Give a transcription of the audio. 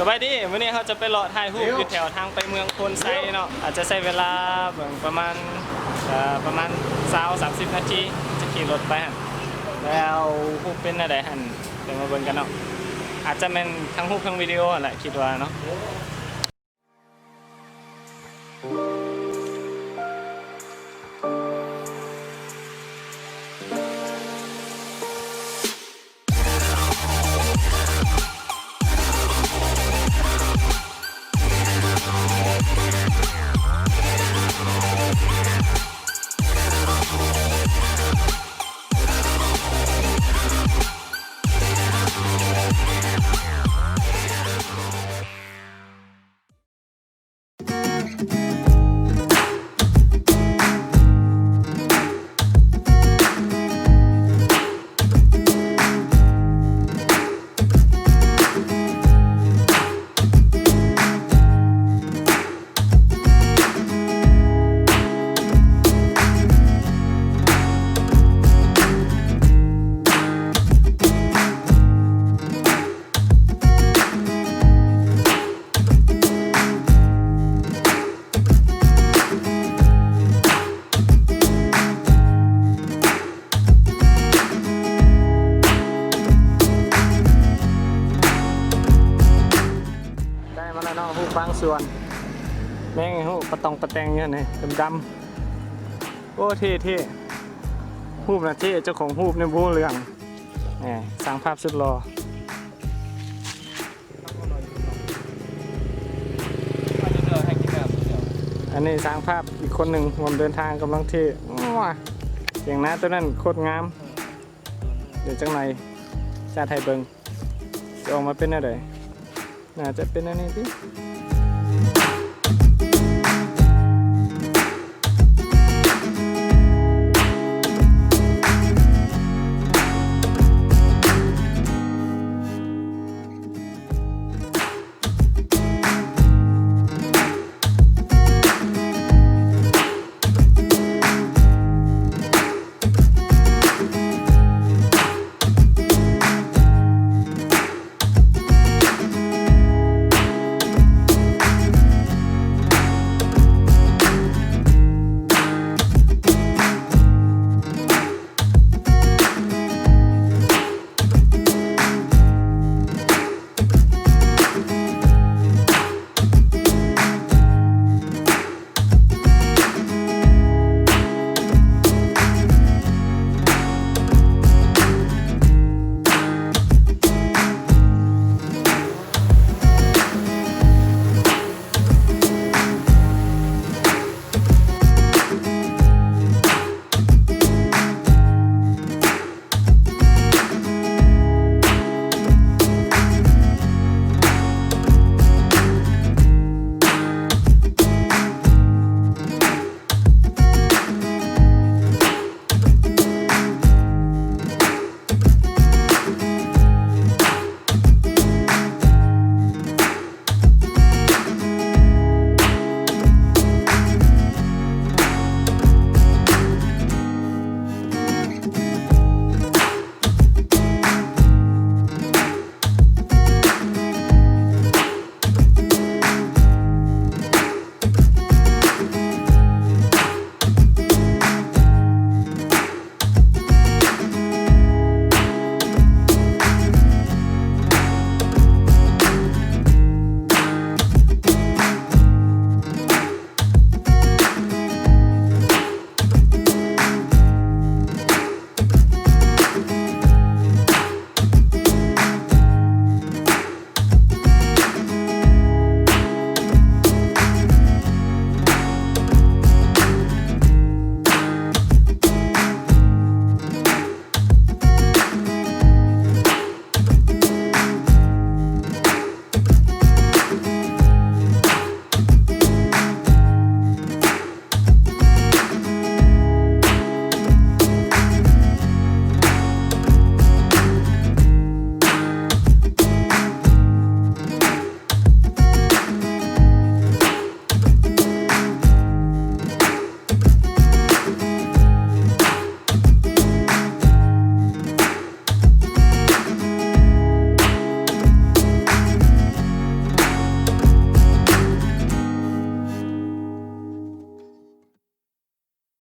สบายดีวันนี้เขาจะไปเลาะถ่ายรูปอยู่แถวทางไปเมืองโพนไซเนาะอาจจะใช้เวลาประมาณ20-30 นาทีจะขี่รถไปหันแล้วรูปเป็นอะไรหันเดี๋ยวมาเบิ่งกันเนาะอาจจะเป็นทั้งรูปทั้งวิดีโอแหละคิดว่าเนาะหูบางส่วนแม่งหูปะตองปะแตงเนี่ยนี่ดำๆโอ้เท่หูบนะเท่เจ้าของหูบเนี่ยบูเรื่องนี่สร้างภาพสุดหล่ออันนี้สร้างภาพอีกคนหนึ่งผมเดินทางกำลังเท่เสียงน้าตัวนั้นโคตรงามเดี๋ยวจังไหนชาไทยเบิงจะออกมาเป็นอะไรน่าจะเป็นอันนี้ดิ